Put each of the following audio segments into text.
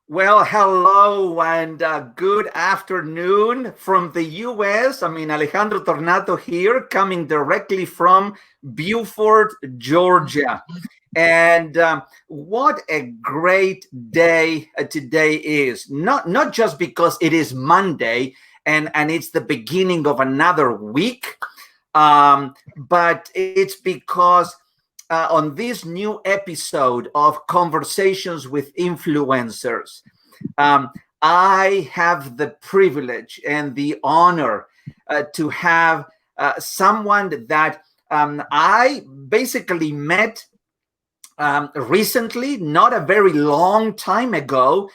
Well, hello and good afternoon from the US. Alejandro Tornato here, coming directly from Beaufort, Georgia. And what a great day today is. Not just because it is Monday and it's the beginning of another week, but it's because on this new episode of Conversations with Influencers, um, I have the privilege and the honor to have someone that I basically met recently, not a very long time ago,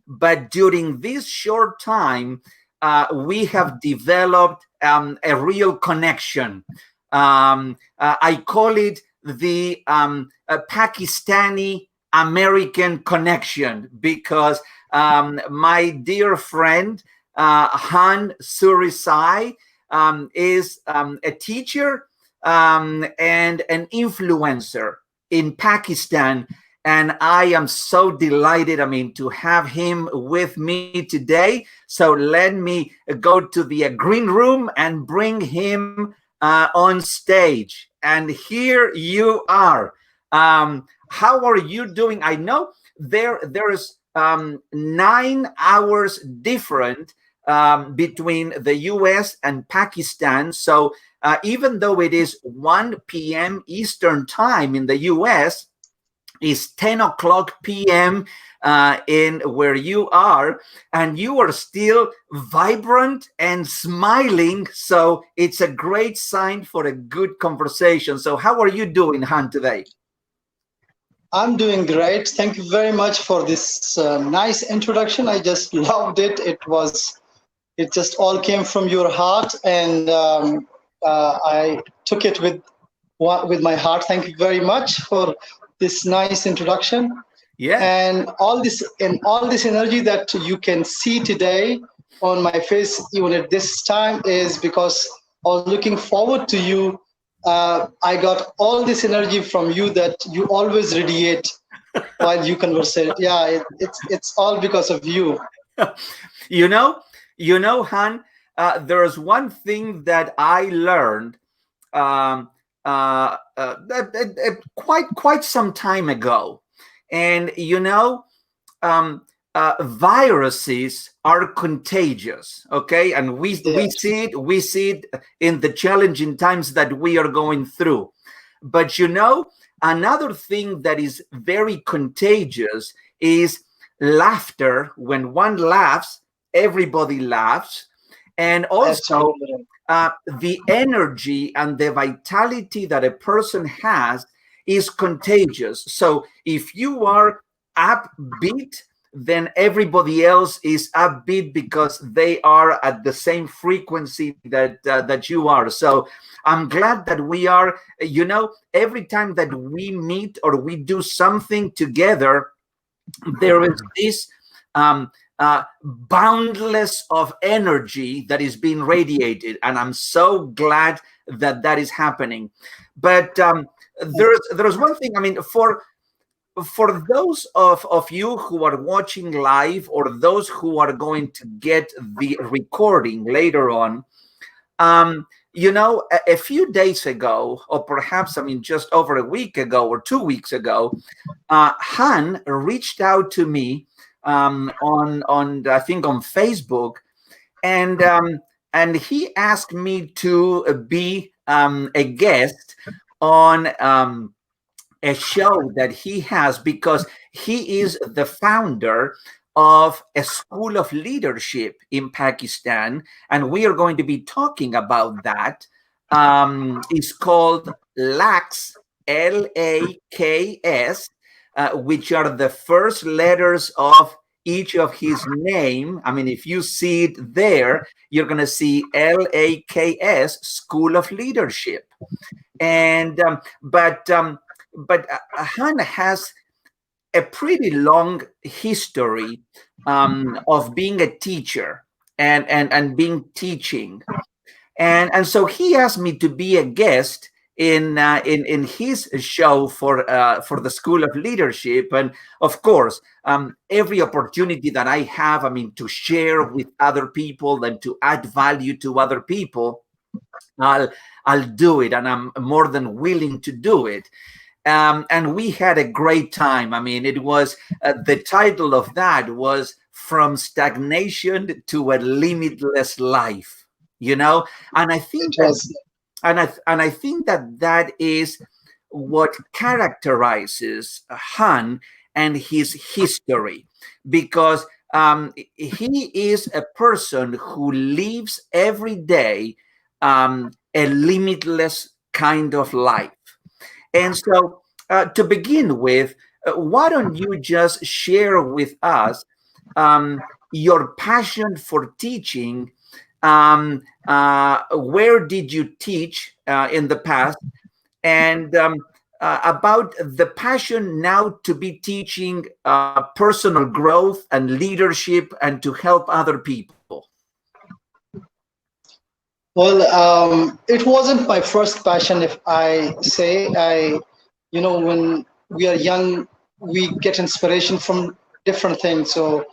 but during this short time, we have developed a real connection. I call it the Pakistani American connection because my dear friend Khan Surizai is a teacher and an influencer in Pakistan. And I am so delighted, to have him with me today. So let me go to the green room and bring him on stage. And here you are. How are you doing? I know there's 9 hours different between the US and Pakistan. So even though it is 1 p.m. Eastern time in the US, it's 10 o'clock p.m. In where you are, and you are still vibrant and smiling. So it's a great sign for a good conversation. So how are you doing, Han, today? I'm doing great. Thank you very much for this nice introduction. I just loved it. It just all came from your heart, and I took it with my heart. Thank you very much for this nice introduction, Yeah. and all this energy that you can see today on my face, even at this time, is because I was looking forward to you. I got all this energy from you that you always radiate while you converse. Yeah, it's all because of you. you know, Han, there's one thing that I learned um, quite some time ago, and um, viruses are contagious. Okay, and we Yes, see it in the challenging times that we are going through. But another thing that is very contagious is laughter. When one laughs, everybody laughs. And also, absolutely right. the energy and the vitality that a person has is contagious. So if you are upbeat, then everybody else is upbeat because they are at the same frequency that you are. So I'm glad that we are, every time that we meet or we do something together, there is this boundless of energy that is being radiated, and I'm so glad that that is happening. But there's one thing. For those of you who are watching live or those who are going to get the recording later on, a few days ago, or perhaps just over a week ago or 2 weeks ago, Han reached out to me on I think on Facebook, and he asked me to be a guest on a show that he has, because he is the founder of a school of leadership in Pakistan, and we are going to be talking about that. It's called LAKS, LAKS, which are the first letters of each of his name. If you see it there, you're going to see LAKS, School of Leadership. And but Han has a pretty long history of being a teacher and being teaching. And so he asked me to be a guest in his show for the School of Leadership. And of course, every opportunity that I have, I mean, to share with other people and to add value to other people, I'll I'll do it, and I'm more than willing to do it. And we had a great time. I mean, it was the title of that was "From Stagnation to a Limitless Life." You know, and I It think that was. and I think that that is what characterizes Han and his history, because he is a person who lives every day a limitless kind of life. And so, to begin with, why don't you just share with us your passion for teaching? Where did you teach in the past? And about the passion now to be teaching personal growth and leadership and to help other people. Well, it wasn't my first passion, if I say. When we are young, we get inspiration from different things. So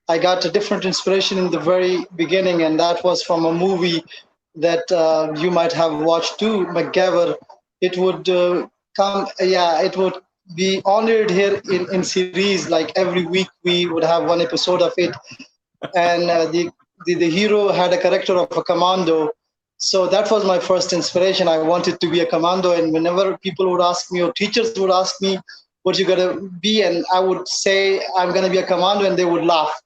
I got a different inspiration in the very beginning, and that was from a movie that you might have watched too, MacGyver. It would it would be honored here in series. Like every week, we would have one episode of it, and the hero had a character of a commando. So that was my first inspiration. I wanted to be a commando, and whenever people would ask me or teachers would ask me what you gonna be, and I would say I'm gonna be a commando, and they would laugh.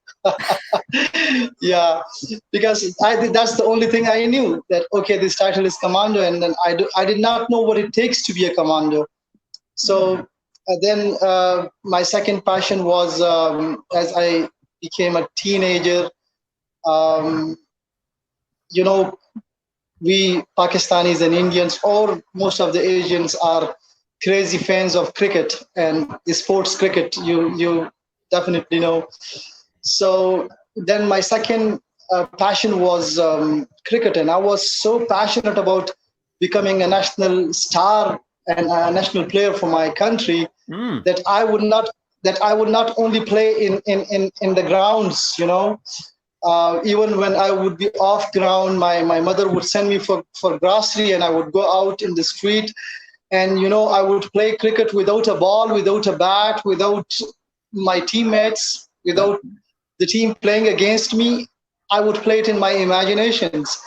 Yeah, because that's the only thing I knew, that okay, this title is commando, and then I did not know what it takes to be a commando. So then my second passion was, as I became a teenager, um, you know, we Pakistanis and Indians, or most of the Asians, are crazy fans of cricket and the sports cricket. You definitely know. So then my second passion was cricket, and I was so passionate about becoming a national star and a national player for my country, Mm. that I would not only play in the grounds, even when I would be off ground, my mother would send me for grocery, and I would go out in the street, and I would play cricket without a ball, without a bat, without my teammates, without the team playing against me. I would play it in my imaginations.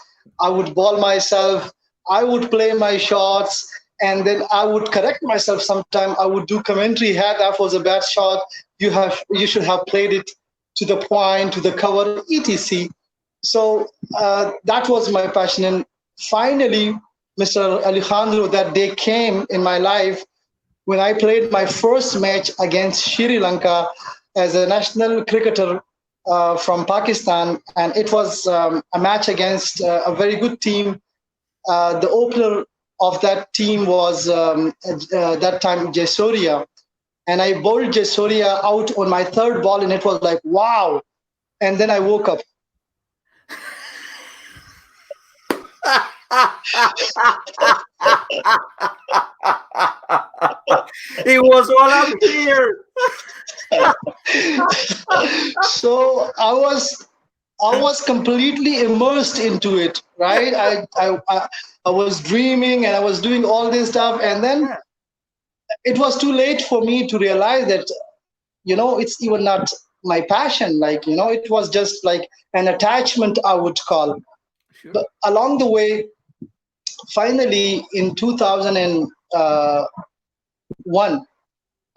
I would ball myself. I would play my shots, and then I would correct myself. Sometime I would do commentary. Had that was a bad shot. You should have played it to the point, to the cover, etc. So that was my passion. And finally, Mr. Alejandro, that day came in my life when I played my first match against Sri Lanka as a national cricketer from Pakistan, and it was a match against a very good team. The opener of that team was that time Jasoria, and I bowled Jasoria out on my third ball, and it was like wow. And then I woke up. It was all up here. So I was completely immersed into it, right? I was dreaming, and I was doing all this stuff, and then it was too late for me to realize that it's even not my passion. Like it was just like an attachment, I would call. Sure. But along the way, finally in 2001,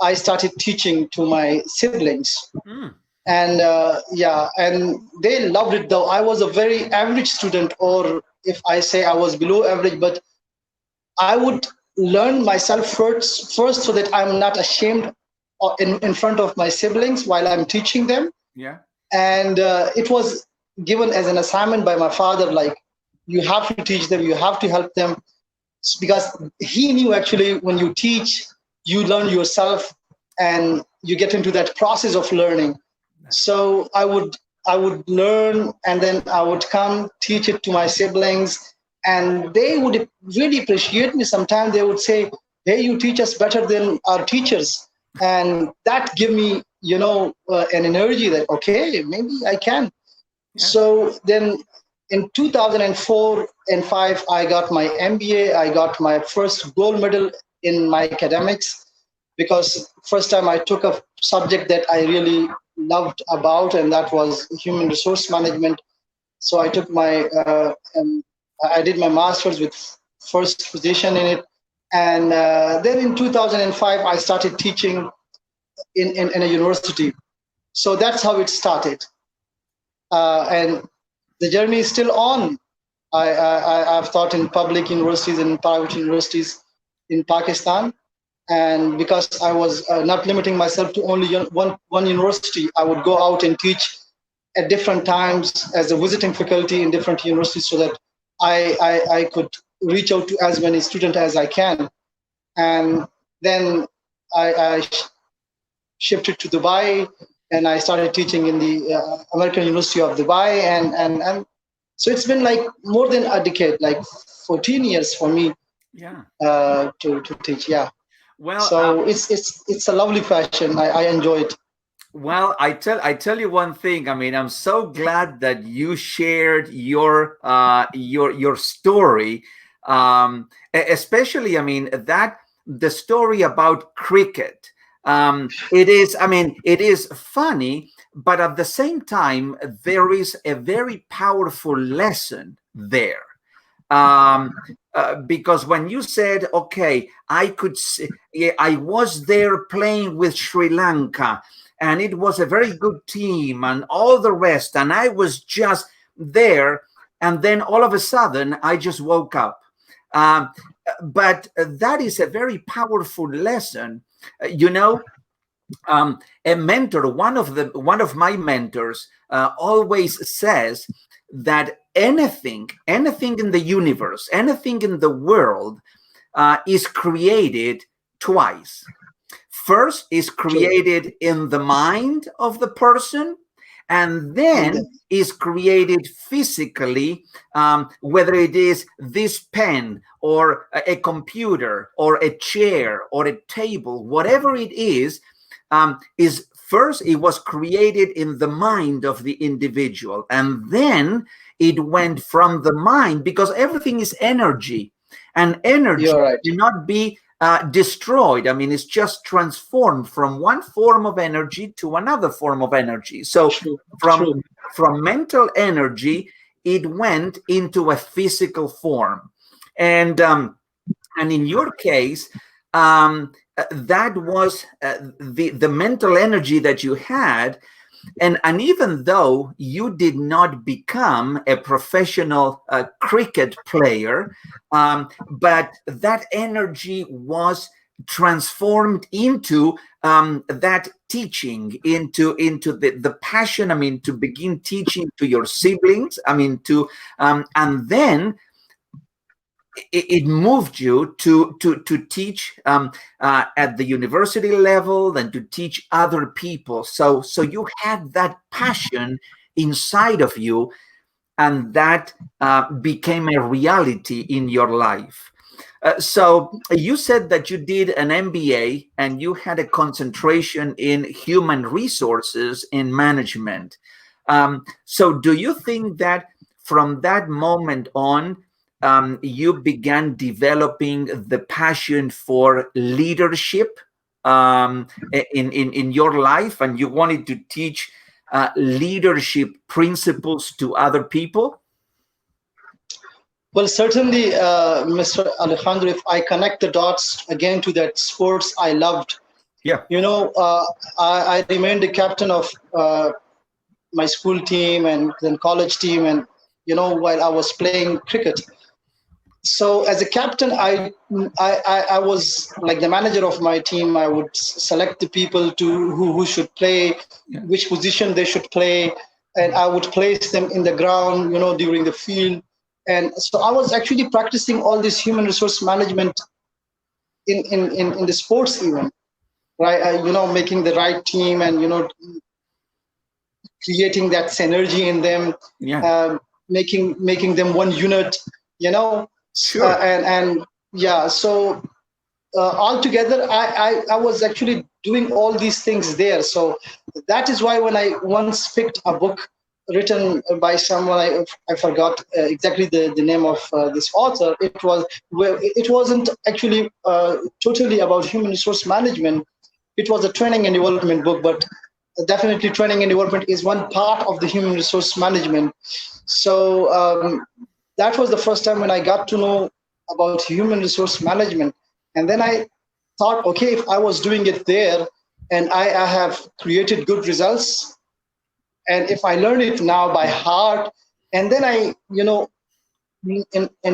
I started teaching to my siblings, Mm. and and they loved it. Though I was a very average student, or if I say I was below average, but I would learn myself first, so that I'm not ashamed in front of my siblings while I'm teaching them. Yeah. And it was given as an assignment by my father, like, you have to teach them, you have to help them, because he knew actually when you teach, you learn yourself, and you get into that process of learning. So I would learn, and then I would come teach it to my siblings, and they would really appreciate me. Sometimes they would say, hey, you teach us better than our teachers, and that give me, an energy that, okay, maybe I can. Yes. So then in 2004 and 5, I got my MBA. I got my first gold medal in my academics, because first time I took a subject that I really loved about, and that was human resource management. So I took I did my master's with first position in it. And then in 2005, I started teaching in a university. So that's how it started. And the journey is still on. I've taught in public universities and private universities in Pakistan. And because I was not limiting myself to only one university, I would go out and teach at different times as a visiting faculty in different universities, so that I could reach out to as many students as I can. And then I shifted to Dubai, and I started teaching in the American University of Dubai. And so it's been like more than a decade, like 14 years for me. Yeah. To teach. Yeah. Well, So it's a lovely passion. I enjoy it. Well, I tell you one thing. I mean, I'm so glad that you shared your story, especially. I mean, that the story about cricket. It is. I mean, it is funny, but at the same time, there is a very powerful lesson there. Because when you said, okay, I could see, I was there playing with Sri Lanka, and it was a very good team and all the rest, and I was just there, and then all of a sudden I just woke up. But that is a very powerful lesson. A mentor, one of my mentors, always says that anything in the universe, anything in the world, is created twice. First is created in the mind of the person, and then is created physically, whether it is this pen or a computer or a chair or a table, whatever it is first, it was created in the mind of the individual, and then it went from the mind, because everything is energy, and energy cannot be destroyed. I mean, it's just transformed from one form of energy to another form of energy. So from mental energy, it went into a physical form. And in your case, that was the mental energy that you had. And even though you did not become a professional cricket player, but that energy was transformed into that teaching, into the passion. I mean, to begin teaching to your siblings. I mean, and then it moved you to teach at the university level, and to teach other people. So you had that passion inside of you, and that became a reality in your life. So you said that you did an MBA and you had a concentration in human resources in management. So do you think that from that moment on, you began developing the passion for leadership in your life, and you wanted to teach leadership principles to other people? Well, certainly, Mr. Alejandro, if I connect the dots again to that sports I loved, I remained the captain of my school team and then college team, and while I was playing cricket. So as a captain, I was like the manager of my team. I would select the people who should play, which position they should play, and I would place them in the ground, during the field. And so I was actually practicing all this human resource management in the sports even, right? Making the right team, and creating that synergy in them, making them one unit. you know. Sure. And yeah, so altogether, I was actually doing all these things there. So that is why when I once picked a book written by someone, I forgot exactly the name of this author. It wasn't actually totally about human resource management. It was a training and development book, but definitely training and development is one part of the human resource management. So that was the first time when I got to know about human resource management. And then I thought, okay, if I was doing it there and I have created good results, and if I learn it now by heart, and then and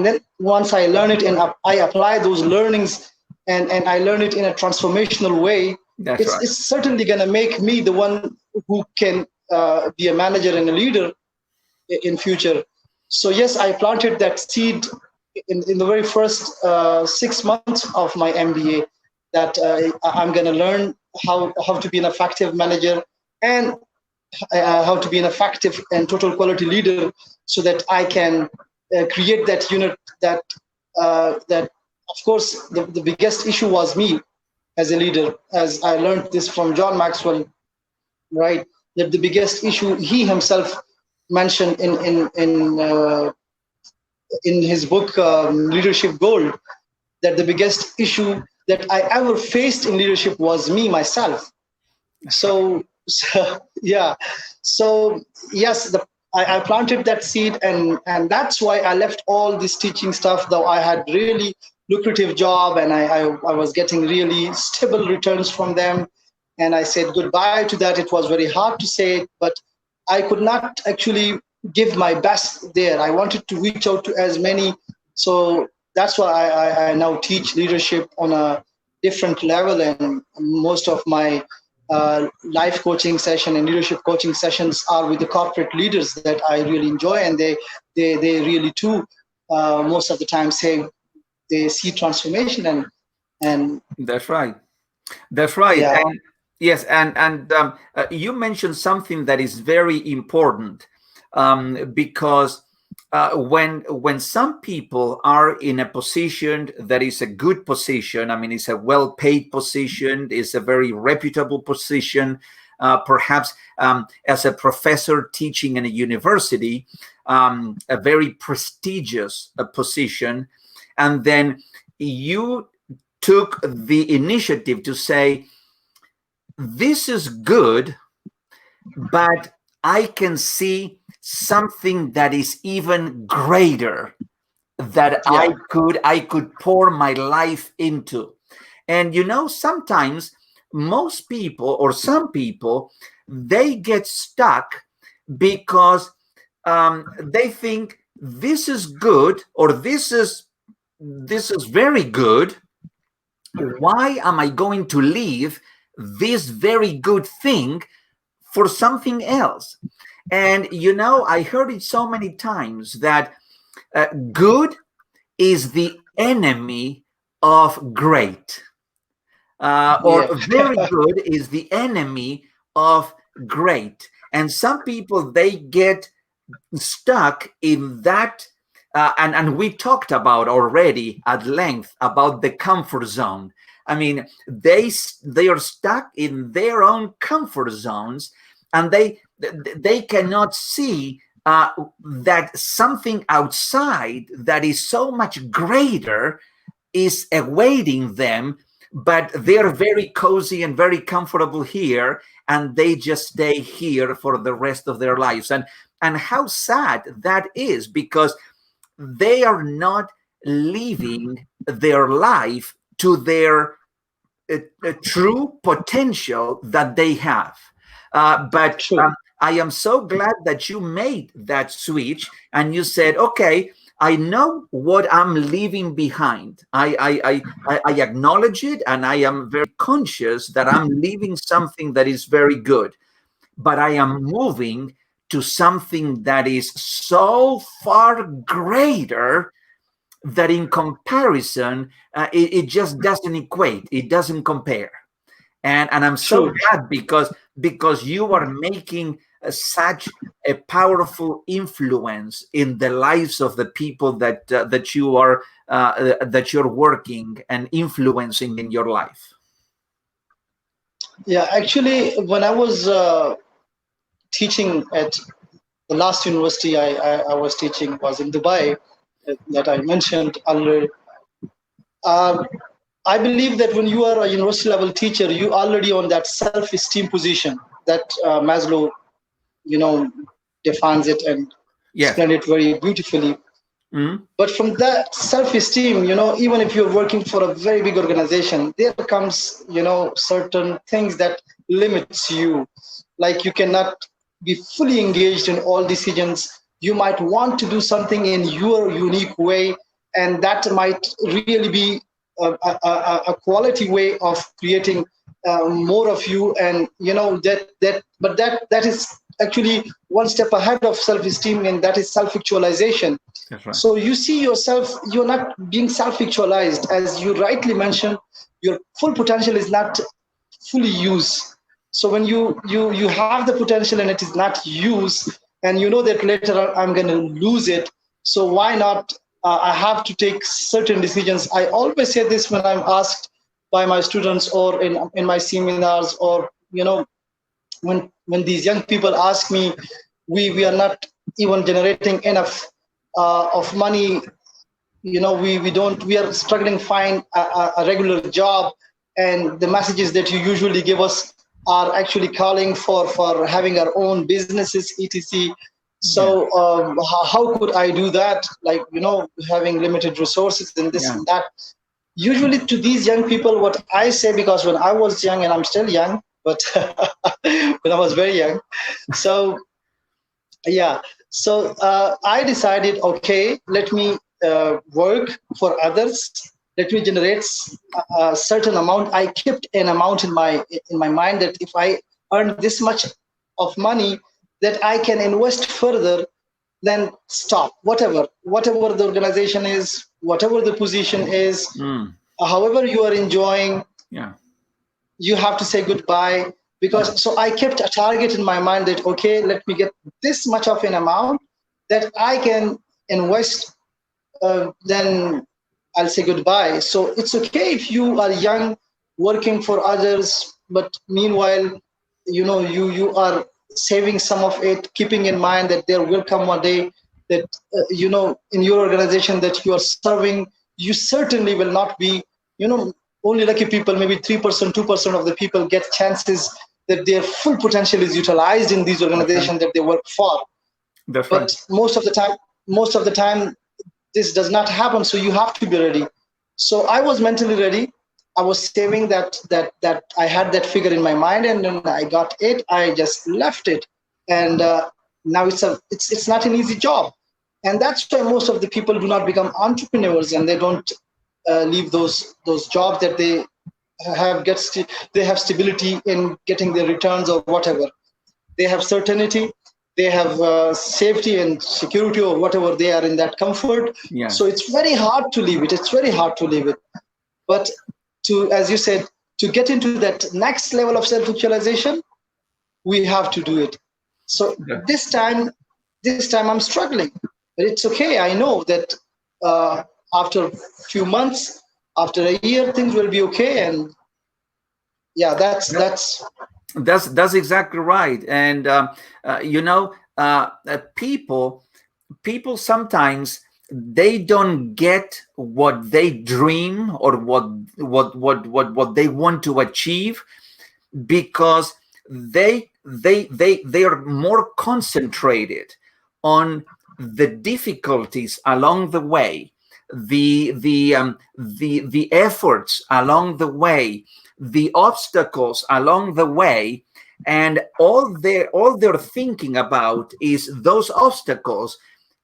then once I learn it and I apply those learnings, and I learn it in a transformational way, That's right. it's certainly going to make me the one who can be a manager and a leader in future. So yes, I planted that seed in the very first 6 months of my MBA, that I'm going to learn how to be an effective manager, and how to be an effective and total quality leader, so that I can create that unit that of course the biggest issue was me as a leader, as I learned this from John Maxwell, right? That the biggest issue he himself mentioned in his book Leadership Gold, that the biggest issue that I ever faced in leadership was me myself. That's right. So yeah, so yes, I planted that seed, and that's why I left all this teaching stuff, though I had really lucrative job, and I was getting really stable returns from them, and I said goodbye to that. It was very hard to say it, but I could not actually give my best there. I wanted to reach out to as many. So that's why I now teach leadership on a different level, and most of my life coaching session and leadership coaching sessions are with the corporate leaders that I really enjoy, and they really too most of the time say they see transformation, and That's right. That's right. yeah, And yes, and you mentioned something that is very important, because when some people are in a position that is a good position, I mean, it's a well-paid position, it's a very reputable position, perhaps as a professor teaching in a university, a very prestigious position, and then you took the initiative to say, this is good, but I can see something that is even greater that yeah, I could pour my life into. And sometimes most people, or some people, they get stuck because they think this is good, or this is very good. Why am I going to leave this very good thing for something else? And I heard it so many times that good is the enemy of great, or yeah, very good is the enemy of great. And some people, they get stuck in that, and we talked about already at length about the comfort zone. I mean, they are stuck in their own comfort zones, and they cannot see that something outside that is so much greater is awaiting them, but they're very cozy and very comfortable here, and they just stay here for the rest of their lives. And how sad that is, because they are not living their life to their true potential that they have. But true, I am so glad that you made that switch and you said, okay, I know what I'm leaving behind. I acknowledge it, and I am very conscious that I'm leaving something that is very good, but I am moving to something that is so far greater that in comparison, it just doesn't equate. It doesn't compare. And I'm so true, glad, because you are making such a powerful influence in the lives of the people that you are that you're working and influencing in your life? Yeah, actually, when I was teaching at the last university I was teaching was in Dubai, that I mentioned earlier. Uh, I believe that when you are a university level teacher, you already on that self-esteem position that Maslow, you know, defines it and Yes. explained it very beautifully. Mm. But from that self-esteem, even if you're working for a very big organization, there comes, certain things that limits you. Like you cannot be fully engaged in all decisions. You might want to do something in your unique way, and that might really be a quality way of creating more of you. And but that is actually one step ahead of self-esteem, and that is self-actualization. That's right. So you see yourself, you're not being self-actualized. As you rightly mentioned, your full potential is not fully used. So when you have the potential and it is not used, and you know that later on I'm going to lose it, so why not? I have to take certain decisions. I always say this when I'm asked by my students or in my seminars, or when these young people ask me, we are not even generating enough of money. We are struggling to find a regular job, and the messages that you usually give us are actually calling for having our own businesses, etc. Yeah. So how could I do that, like having limited resources and this Yeah. and that? Usually to these young people, what I say, because when I was young, and I'm still young, but when I was very young, so yeah, so I decided, okay, let me work for others, let me generate a certain amount. I kept an amount in my mind that if I earn this much of money, that I can invest further, then stop. Whatever the organization is, whatever the position is, Mm. however you are enjoying, Yeah. you have to say goodbye. Yeah. Because so I kept a target in my mind that, okay, let me get this much of an amount that I can invest, then I'll say goodbye. So it's okay if you are young, working for others, but meanwhile, you are saving some of it, keeping in mind that there will come one day that in your organization that you are serving, you certainly will not be, you know, only lucky people. Maybe 3%, 2% of the people get chances that their full potential is utilized in these That's right. organizations that they work for. That's right. But most of the time this does not happen, so you have to be ready. So I was mentally ready. I was saving that I had that figure in my mind, and then I got it. I just left it, and now it's not an easy job. And that's why most of the people do not become entrepreneurs, and they don't leave those jobs that they have stability in getting their returns or whatever. They have certainty, they have safety and security, or whatever, they are in that comfort. So Yes. it's very hard to leave it. It's very hard to leave it. But to, as you said, to get into that next level of self-actualization, we have to do it. So Yeah. this time I'm struggling, but it's okay. I know that after a few months, after a year, things will be okay. And yeah, That- that's exactly right. And people sometimes they don't get what they dream or what they want to achieve, because they are more concentrated on the difficulties along the way, the efforts along the way, the obstacles along the way, and all they're thinking about is those obstacles,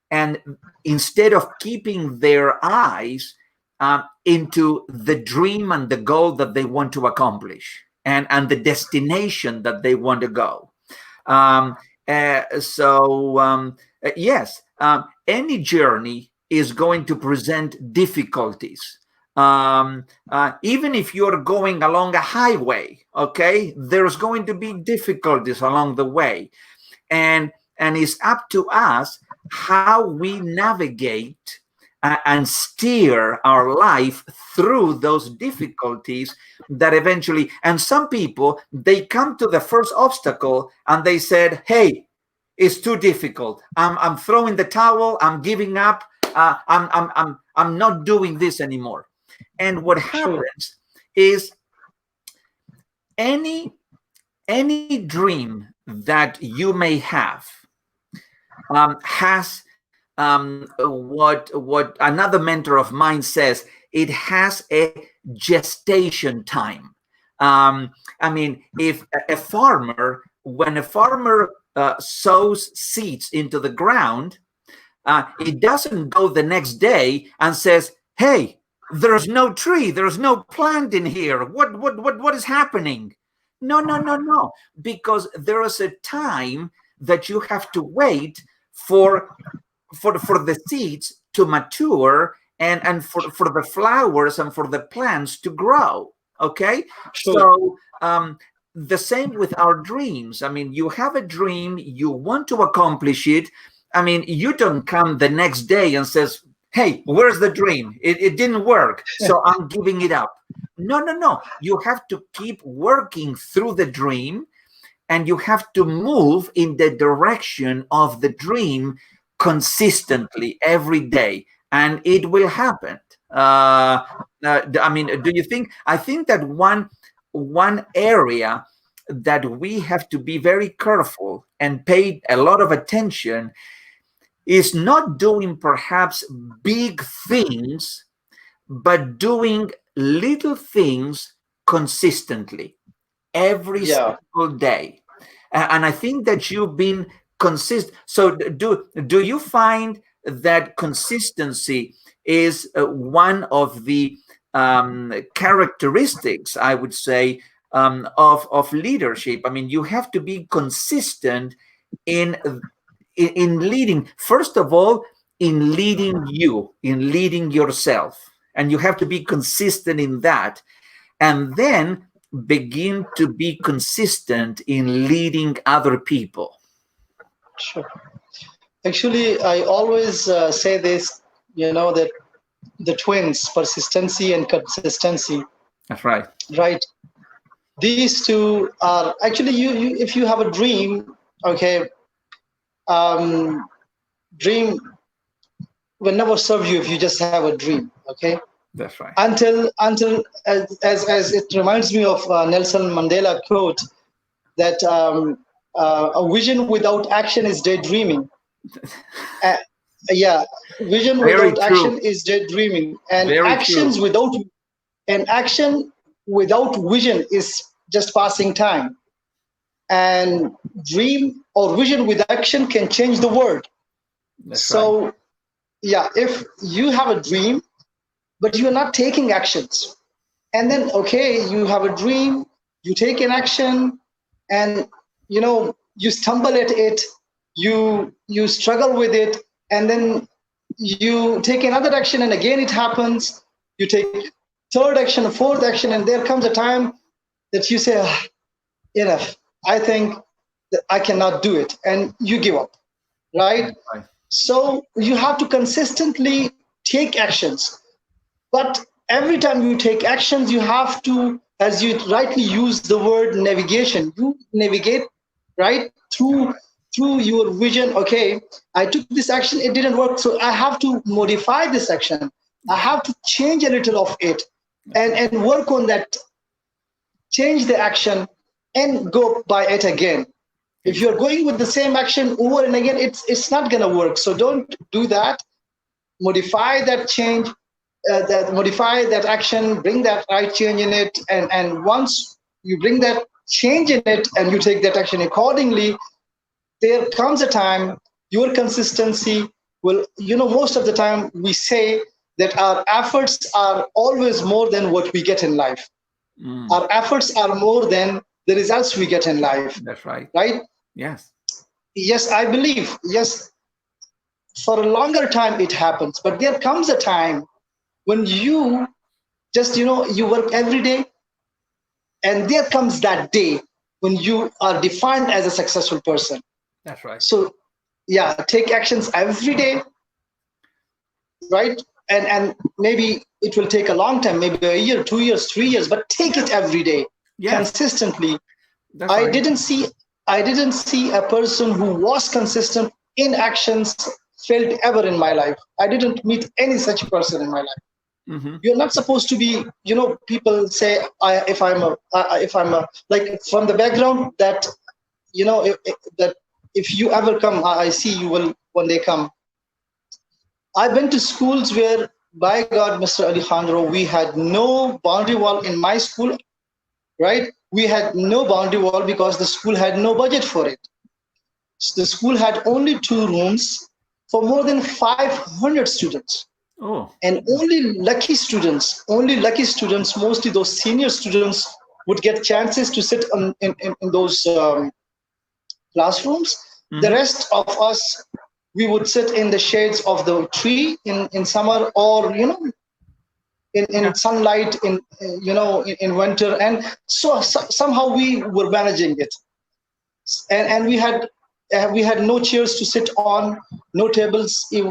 and instead of keeping their eyes into the dream and the goal that they want to accomplish, and the destination that they want to go. Um, yes, any journey is going to present difficulties. Even if you're going along a highway, okay, there's going to be difficulties along the way. And and it's up to us how we navigate and steer our life through those difficulties that eventually, and some people, they come to the first obstacle and they said, hey, it's too difficult. I'm throwing the towel. I'm giving up. I'm not doing this anymore. And what happens is any dream that you may have has what another mentor of mine says. It has a gestation time. I mean, if a farmer, when a farmer sows seeds into the ground, it doesn't go the next day and says, hey, there's no tree, there's no plant in here. What is happening? No. Because there is a time that you have to wait for the seeds to mature and for the flowers and for the plants to grow. Okay. So the same with our dreams. I mean, you have a dream, you want to accomplish it. I mean, you don't come the next day and says, hey, where's the dream? It didn't work, so I'm giving it up. No. You have to keep working through the dream, and you have to move in the direction of the dream consistently every day, and it will happen. I mean, do you think? I think that one area that we have to be very careful and pay a lot of attention is not doing perhaps big things, but doing little things consistently every single day. And I think that you've been consistent. So do you find that consistency is one of the characteristics, I would say, of leadership? I mean, you have to be consistent in leading, first of all, in leading yourself, and you have to be consistent in that, and then begin to be consistent in leading other people. Sure. Actually, I always say this, that the twins, persistency and consistency. That's right. Right. These two are actually, you if you have a dream, okay, dream will never serve you if you just have a dream. Okay. That's right. Until as it reminds me of Nelson Mandela quote that a vision without action is daydreaming. Vision Very without true. action is daydreaming, and Very actions true. action without vision is just passing time. And dream or vision with action can change the world. That's right. If you have a dream but you're not taking actions, and then you have a dream, you take an action, and you stumble at it, you struggle with it, and then you take another action, and again it happens, you take third action, a fourth action, and there comes a time that you say, enough, I think that I cannot do it, and you give up, right? So you have to consistently take actions, but every time you take actions, you have to, as you rightly use the word navigation, you navigate right through your vision. Okay, I took this action, it didn't work, so I have to modify this action, I have to change a little of it, and work on that, change the action, and go by it again. If you're going with the same action over and again, it's not going to work. So don't do that. Modify that change, modify that action, bring that right change in it, and once you bring that change in it and you take that action accordingly, there comes a time your consistency will, most of the time we say that our efforts are always more than what we get in life. Our efforts are more than the results we get in life. That's right. Right? Yes, I believe, yes, for a longer time it happens, but there comes a time when you just, you work every day, and there comes that day when you are defined as a successful person. That's right. So yeah, take actions every day, right? And maybe it will take a long time, maybe a year, 2 years, 3 years, but take Yeah. it every day, Yes, consistently. that's I right. didn't see I didn't see a person who was consistent in actions failed ever in my life. I didn't meet any such person in my life. Hmm. You're not supposed to be, people say, if I'm a, like, from the background, that, that if you ever come, I see you will one day come. I've been to schools where, by God, Mr. Alejandro, we had no boundary wall in my school, right? We had no boundary wall because the school had no budget for it. The school had only 2 rooms for more than 500 students. Oh, And only lucky students, mostly those senior students, would get chances to sit in those classrooms. The hmm, rest of us, we would sit in the shades of the tree in summer, or in yeah, sunlight in winter. And so somehow we were managing it. And we had no chairs to sit on, no tables. We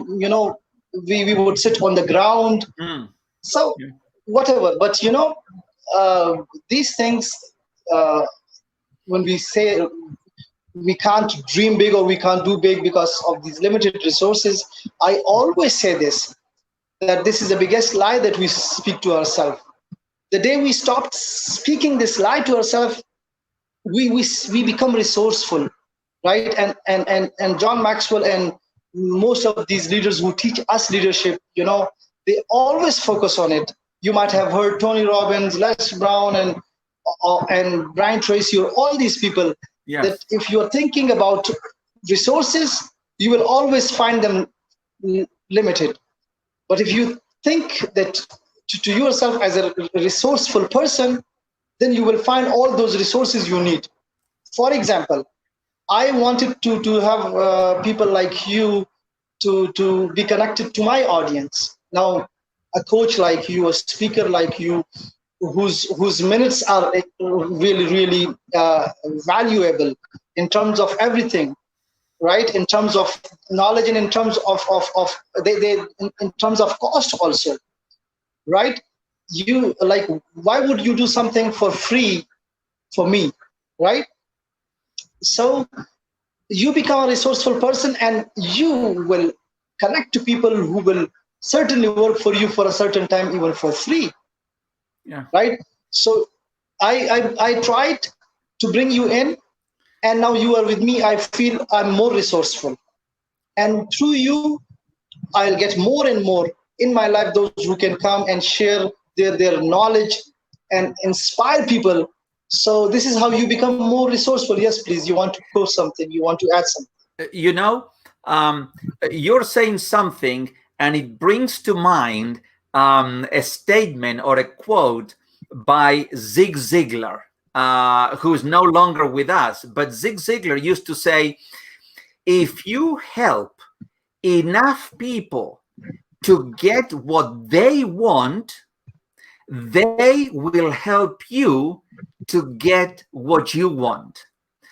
would sit on the ground. mm, So yeah, whatever. But these things, uh, when we say we can't dream big or we can't do big because of these limited resources, I always say this, that this is the biggest lie that we speak to ourselves. The day we stop speaking this lie to ourselves, we become resourceful, right? And John Maxwell and most of these leaders who teach us leadership, they always focus on it. You might have heard Tony Robbins, Les Brown, and Brian Tracy, or all these people, that yes, if you are thinking about resources, you will always find them limited. But if you think that to yourself as a resourceful person, then you will find all those resources you need. For example, I wanted to have people like you to be connected to my audience. Now, a coach like you, a speaker like you, whose minutes are really valuable in terms of everything, right? In terms of knowledge, and in terms of they in terms of cost also, right? You, like, why would you do something for free for me, right? So you become a resourceful person, and you will connect to people who will certainly work for you for a certain time, even for free, yeah. right? So I tried to bring you in, and now you are with me. I feel I'm more resourceful, and through you, I'll get more and more in my life, those who can come and share their knowledge and inspire people. So this is how you become more resourceful. Yes, please, you want to post something, you want to add something. You know, um, you're saying something, and it brings to mind a statement or a quote by Zig Ziglar, who's no longer with us. But Zig Ziglar used to say, if you help enough people to get what they want, they will help you to get what you want.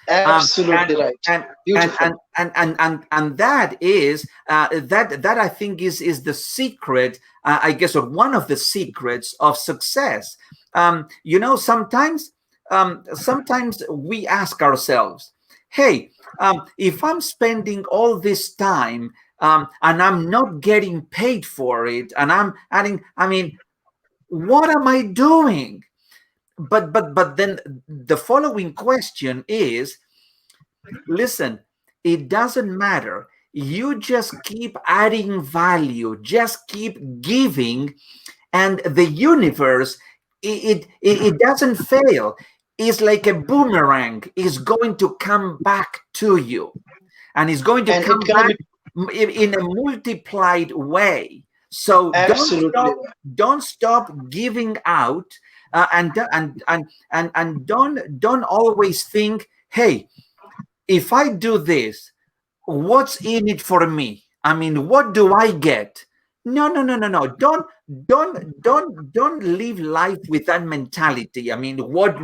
um, and Absolutely right. and and Beautiful. and and that is that I think is the secret, I guess, or one of the secrets of success. Sometimes we ask ourselves, hey, if I'm spending all this time, and I'm not getting paid for it, and I'm adding, I mean, what am I doing? But then the following question is, listen, it doesn't matter. You just keep adding value, just keep giving, and the universe, it doesn't fail. It's like a boomerang, is going to come back to you, and it's going to And it come gonna back be in a multiplied way. So absolutely right. don't stop giving out, and don't always think, hey, if I do this, what's in it for me? I mean, what do I get? No, no, no, no, no. Don't live life with that mentality. I mean, what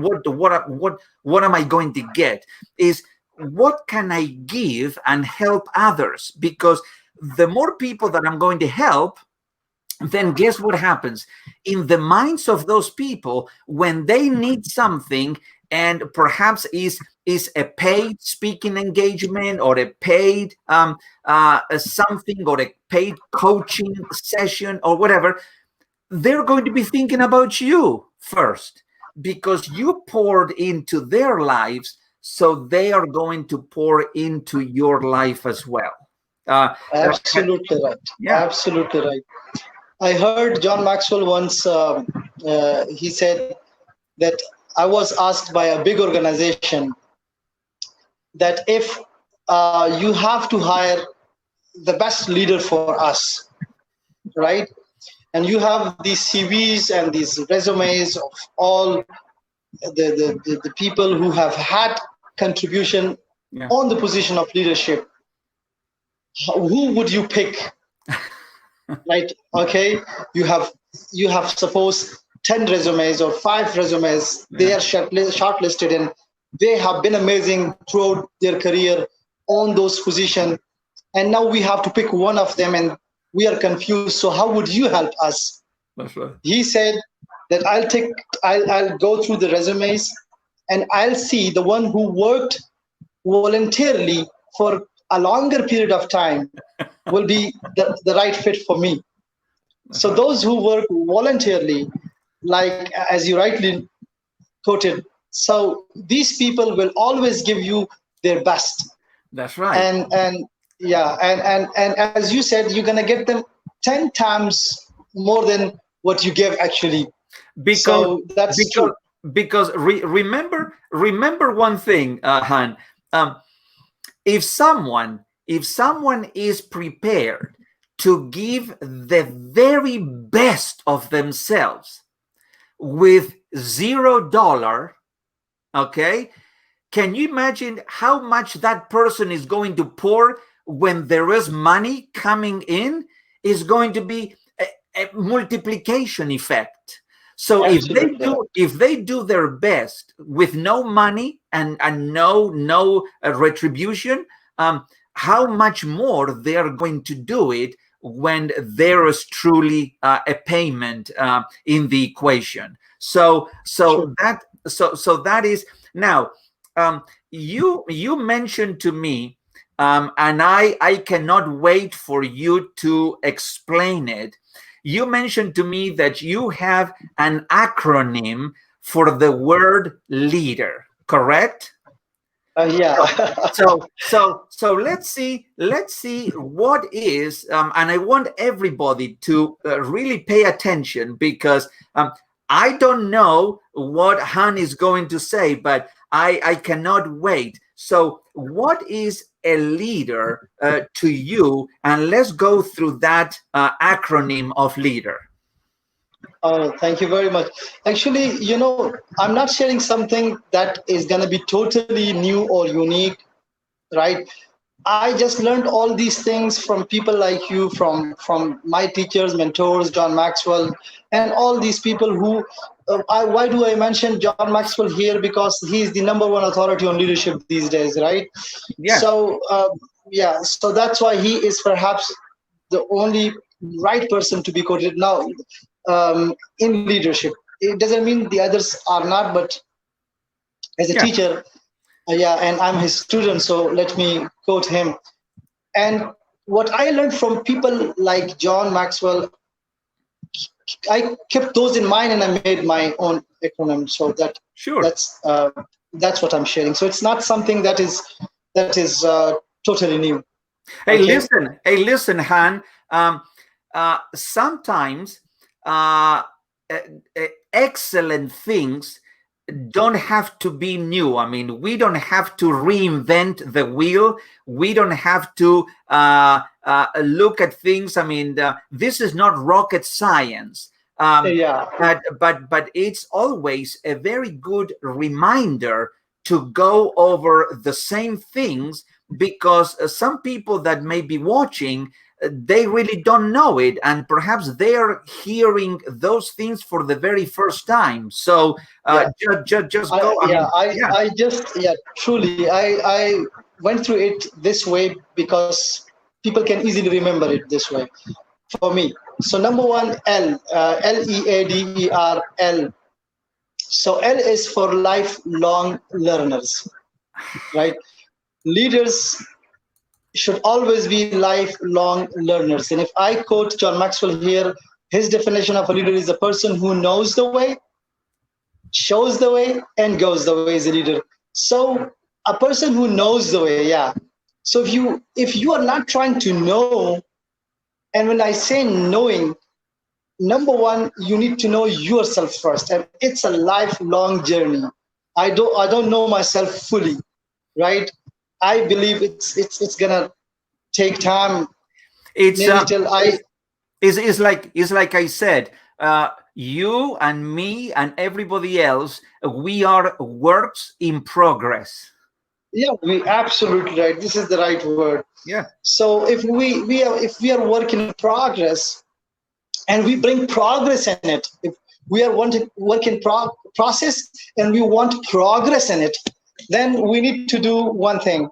am I going to get? Is what can I give and help others? Because the more people that I'm going to help, then guess what happens? In the minds of those people, when they need something, and perhaps is a paid speaking engagement, or a paid something, or a paid coaching session, or whatever, they're going to be thinking about you first, because you poured into their lives, so they are going to pour into your life as well. Absolutely right. Yeah. Absolutely right. I heard John Maxwell once, he said that I was asked by a big organization that if you have to hire the best leader for us, right? And you have these CVs and these resumes of all the people who have had contribution Yeah. on the position of leadership, who would you pick? Right? Okay, you have suppose 10 resumes or 5 resumes. They Yeah. are shortlisted, and they have been amazing throughout their career on those positions, and now we have to pick one of them, and we are confused. So how would you help us? That's right. He said that I'll go through the resumes, and I'll see the one who worked voluntarily for a longer period of time will be the right fit for me. That's So right. those who work voluntarily, like as you rightly quoted, so these people will always give you their best. That's right. And yeah, and as you said, you're gonna get them 10 times more than what you gave actually. Because So that's because true. remember one thing, Han. Um, if someone is prepared to give the very best of themselves with $0, okay, can you imagine how much that person is going to pour when there is money coming in? Is going to be a multiplication effect. So Absolutely. if they do their best with no money and no retribution, how much more they are going to do it when there is truly a payment in the equation. So True. that is now. You mentioned to me, and I cannot wait for you to explain it. You mentioned to me that you have an acronym for the word leader, correct? Yeah. So let's see what is, and I want everybody to really pay attention, because I don't know what Han is going to say, but I cannot wait. So what is a leader to you? And let's go through that acronym of leader. Oh, thank you very much. Actually, I'm not sharing something that is going to be totally new or unique, right? I just learned all these things from people like you, from my teachers, mentors, John Maxwell, and all these people who. Why do I mention John Maxwell here? Because he's the number one authority on leadership these days, right? Yes. So yeah, so that's why he is perhaps the only right person to be quoted now in leadership. It doesn't mean the others are not, but as a Yeah. teacher, yeah, and I'm his student, so let me quote him. And what I learned from people like John Maxwell, I kept those in mind, and I made my own acronym. So Sure. that's what I'm sharing. So it's not something that is totally new. Hey, Okay. listen, Han. Sometimes uh, excellent things don't have to be new. I mean, we don't have to reinvent the wheel. We don't have to look at things. I mean, this is not rocket science. Yeah. But it's always a very good reminder to go over the same things, because some people that may be watching, they really don't know it, and perhaps they are hearing those things for the very first time. So Yeah. just go. I Yeah, mean, yeah. I just, yeah, truly, I went through it this way because people can easily remember it this way for me. So number one, L, Leader, So L is for lifelong learners, right? Leaders should always be lifelong learners. And if I quote John Maxwell here, his definition of a leader is a person who knows the way, shows the way, and goes the way is a leader. So a person who knows the way, yeah. So if you are not trying to know, and when I say knowing, number one, you need to know yourself first, and it's a lifelong journey. I don't know myself fully, right? I believe it's gonna take time, It's maybe till I. it's like I said, you and me and everybody else, we are works in progress. Yeah, we absolutely right. This is the right word. Yeah. So if we are work in progress, and we bring progress in it, if we are wanting work in process and we want progress in it, then we need to do one thing.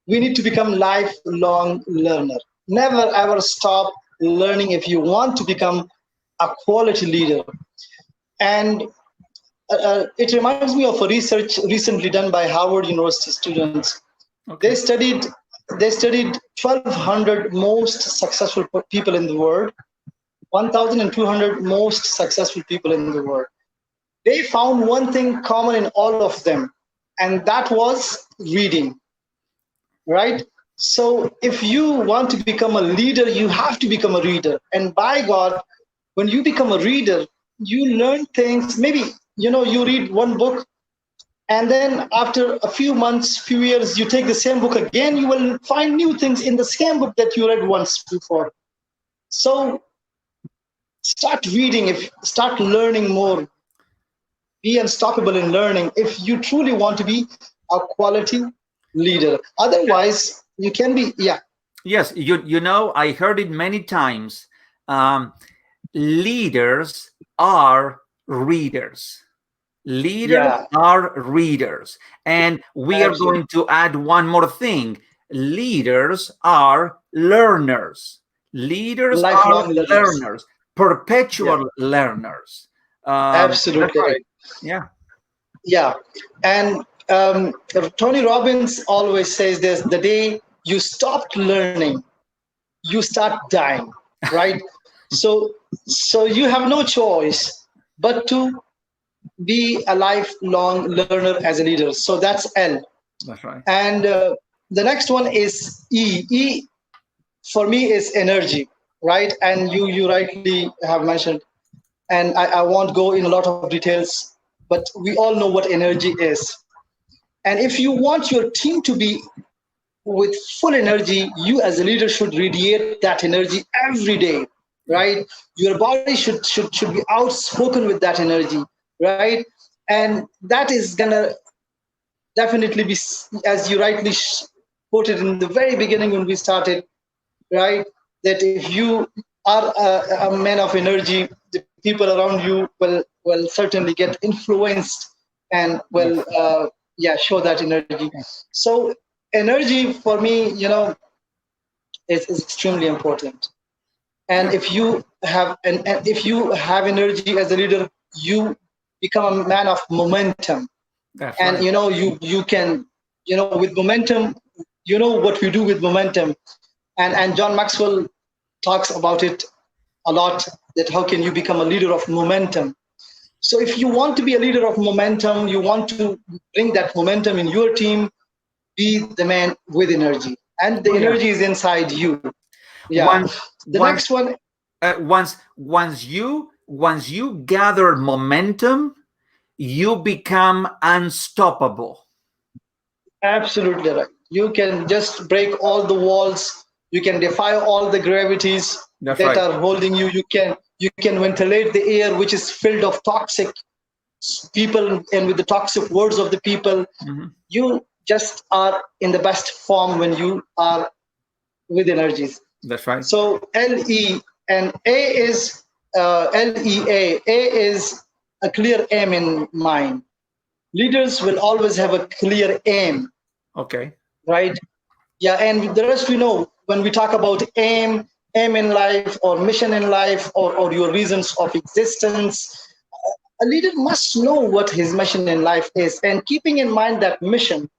We need to become lifelong learner. Never ever stop learning if you want to become a quality leader. And it reminds me of a research recently done by Harvard University students. They Okay. studied they studied 1,200 most successful people in the world, 1,200 most successful people in the world. They found one thing common in all of them, and that was reading, right? So if you want to become a leader, you have to become a reader. And by God, when you become a reader, you learn things. Maybe, you read one book, and then after a few months, few years, you take the same book again, you will find new things in the same book that you read once before. So start reading, if start learning more, be unstoppable in learning if you truly want to be a quality leader. Otherwise, you can be, yeah. Yes, you know, I heard it many times. Um, Leaders are readers. Leaders Yeah, are readers. And we are absolutely. going to add one more thing. Leaders are learners. Leaders are Lifelong learners. learners, Yeah, perpetual learners. That's absolutely right. right. Yeah. Yeah. And Tony Robbins always says this: the day you stopped learning, you start dying, right? So you have no choice but to be a lifelong learner as a leader. So that's L. That's right. And the next one is E. E for me is energy, right? And you rightly have mentioned, and I won't go in a lot of details, but we all know what energy is. And if you want your team to be with full energy, you as a leader should radiate that energy every day, right? Your body should be outspoken with that energy, right? And that is gonna definitely be, as you rightly quoted in the very beginning when we started, right? That if you are a man of energy, the people around you will certainly get influenced and will, Yes. yeah, show that energy. So energy for me, is extremely important. And Yeah. if you have energy as a leader, you become a man of momentum. That's And right. you can, with momentum, what we do with momentum. And John Maxwell talks about it a lot, that how can you become a leader of momentum. So if you want to be a leader of momentum, you want to bring that momentum in your team, be the man with energy, and the Oh yeah. energy is inside you. Yeah. Once The once next one. once you gather momentum, you become unstoppable. Absolutely right. You can just break all the walls. You can defy all the gravities That's that right. are holding you. You can ventilate the air, which is filled of toxic people and with the toxic words of the people. Mhm. You just are in the best form when you are with energies. That's right. So LE and A is LEA. A is a clear aim in mind. Leaders will always have a clear aim, Okay. right? Yeah, and the rest we know when we talk about aim in life or mission in life or your reasons of existence, a leader must know what his mission in life is. And keeping in mind that mission,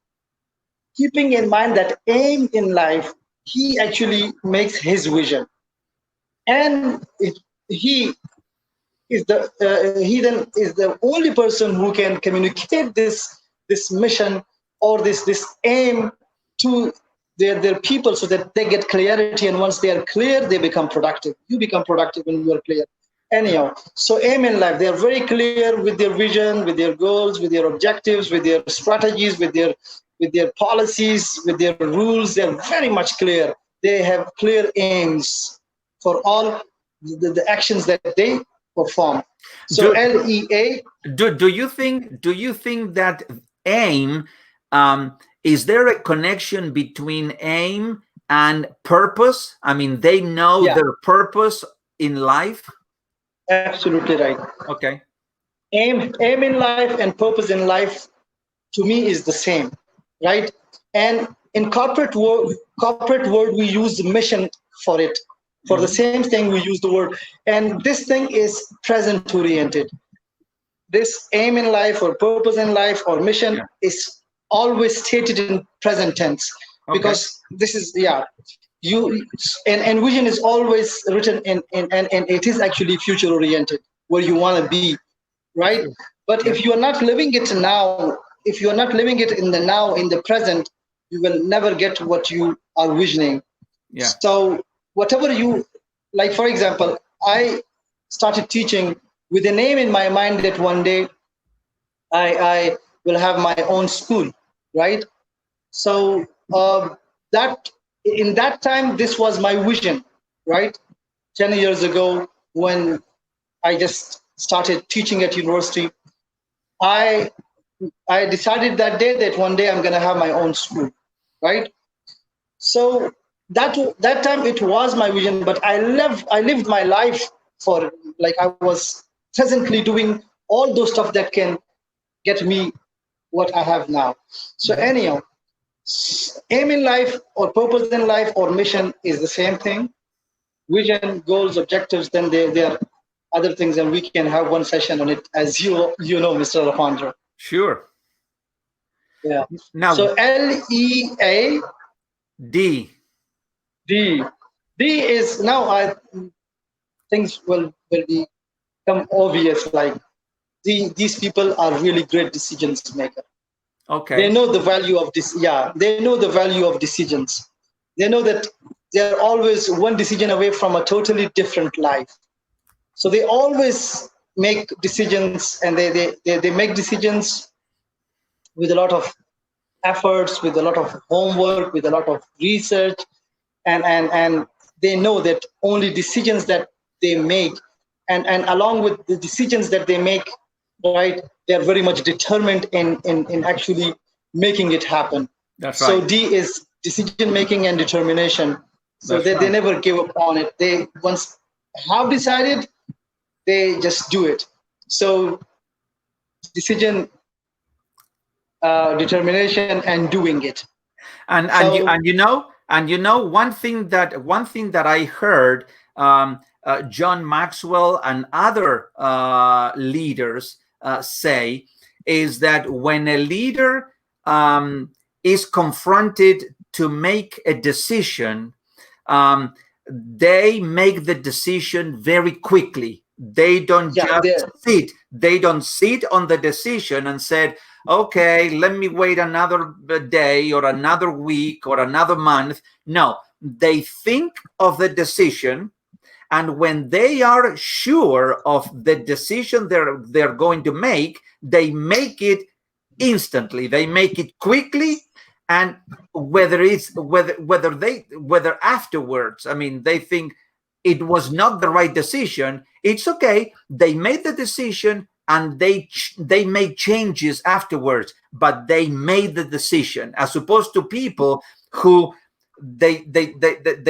keeping in mind that aim in life, he actually makes his vision. And he he then is the only person who can communicate this mission or this aim to their people so that they get clarity, and once they are clear they become productive. You become productive when you are clear. Anyhow, so aim in life, they are very clear with their vision, with their goals, with their objectives, with their strategies, with their policies, with their rules. They are very much clear. They have clear aims for all the actions that they perform. So Do, LEA. do you think that aim, is there a connection between aim and purpose? I mean, they know Yeah, their purpose in life. absolutely right. Okay. Aim in life and purpose in life to me is the same, right? And in corporate world we use mission for it. For the Mhm. same thing we use the word, and this thing is present oriented. This aim in life or purpose in life or mission Yeah. is always stated in present tense, Okay. because this is, yeah, you, and vision is always written and it is actually future oriented, where you want to be, right? Sure. But Yeah. if you are not living it now, if you are not living it in the now, in the present, you will never get what you are visioning. Yeah. So whatever you, like for example, I started teaching with a name in my mind that one day I will have my own school, right? So that in that time, this was my vision, right? 10 years ago, when I just started teaching at university, I I decided that day that one day I'm gonna have my own school, right? So that time it was my vision, but I lived my life for, like, I was presently doing all those stuff that can get me what I have now. So Mhm. anyhow, aim in life or purpose in life or mission is the same thing. Vision, goals, objectives, then there are other things, and we can have one session on it, as you know, Mr. Alejandro. Sure. Yeah. Now, So LEA. D. D. D is now, I things will become obvious. Like these people are really great decisions maker. They Okay. know the value of this. Yeah, they know the value of decisions. They know that they're always one decision away from a totally different life. So they always make decisions, and they make decisions with a lot of efforts, with a lot of homework, with a lot of research, and they know that only decisions that they make, and along with the decisions that they make, right, they are very much determined in actually making it happen. That's So right. D is decision making and determination. So That's they right. never give up on it. They once have decided, they just do it. So decision, determination, and doing it. And you So one thing that I heard, John Maxwell and other leaders say, is that when a leader is confronted to make a decision, they make the decision very quickly. They don't yeah, just there. sit. They don't sit on the decision and said, okay, let me wait another day or another week or another month. No, they think of the decision, and when they are sure of the decision they're going to make, they make it instantly. They make it quickly, and whether afterwards, I mean, they think it was not the right decision, it's okay. They made the decision, and they made changes afterwards, but they made the decision, as opposed to people who they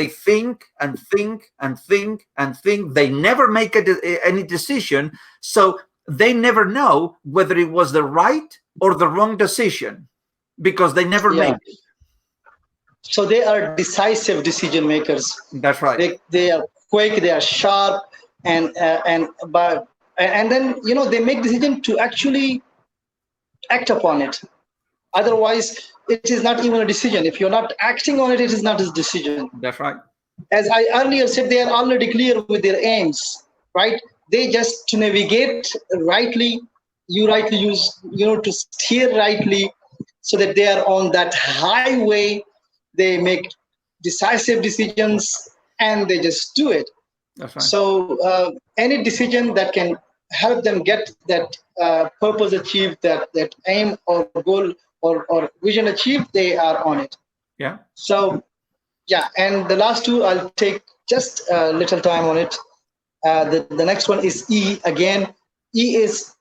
think and think and think and think. They never make any decision, so they never know whether it was the right or the wrong decision, because they never Yeah. made it. So they are decisive decision makers. That's right. They are quick, they are sharp, and then they make decision to actually act upon it. Otherwise, it is not even a decision. If you're not acting on it, it is not a decision. That's right. As I earlier said, they are already clear with their aims, right? They just to navigate rightly, you rightly use, to steer rightly, so that they are on that highway. They make decisive decisions and they just do it. That's right. So any decision that can help them get that purpose achieved, that aim or goal or vision achieved, they are on it. Yeah. So yeah, and the last two, I'll take just a little time on it. The next one is E again. E is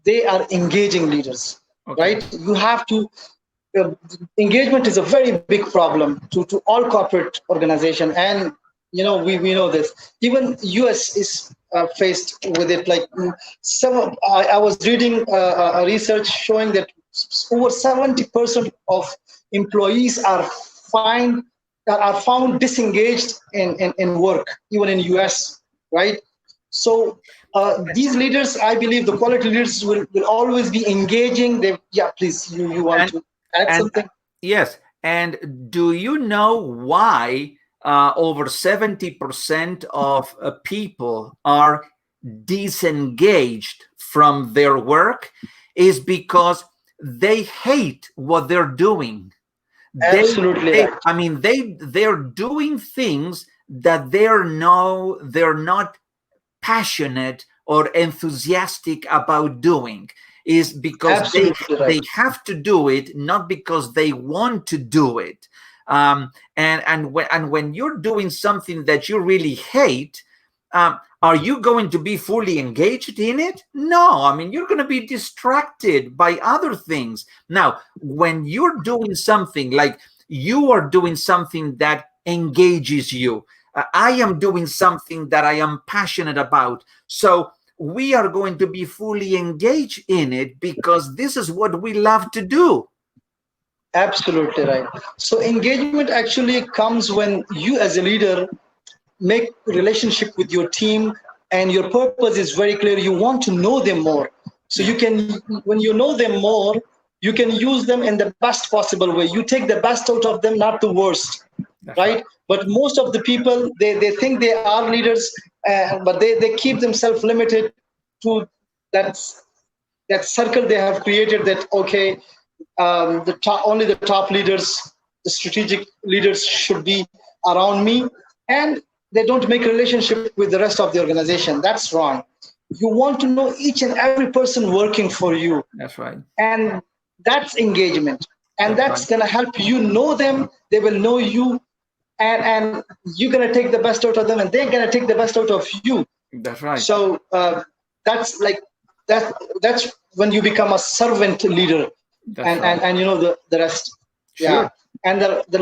they are engaging leaders, Okay. right? You have to. Engagement is a very big problem to all corporate organization, and we know this. Even US is faced with it. Like I was reading a research showing that over 70% of employees are found disengaged in work, even in US, right? So these leaders, I believe, the quality leaders will always be engaging. Yeah, please, you want to add something? Yes. And do you know why over 70% of people are disengaged from their work? Is because they hate what they're doing. Absolutely right. I mean, they're doing things that they're not passionate or enthusiastic about doing. Is because they have to do it, not because they want to do it. And when you're doing something that you really hate, are you going to be fully engaged in it? No. I mean, you're going to be distracted by other things. Now, when you're doing something like you are doing something that engages you, I am doing something that I am passionate about. So we are going to be fully engaged in it because this is what we love to do. Absolutely right. So engagement actually comes when you as a leader make relationship with your team and your purpose is very clear. You want to know them more. So you can, when you know them more, you can use them in the best possible way. You take the best out of them, not the worst. Right? But most of the people, they think they are leaders, but they keep themselves limited to that circle they have created. That okay, only the top leaders, the strategic leaders should be around me, and they don't make a relationship with the rest of the organization. That's wrong. You want to know each and every person working for you. That's right. And that's engagement, and that's going to help you know them. They will know you. And you're going to take the best out of them and they're going to take the best out of you. That's right. So that's like that's when you become a servant leader. And you know the rest. Sure. Yeah. And the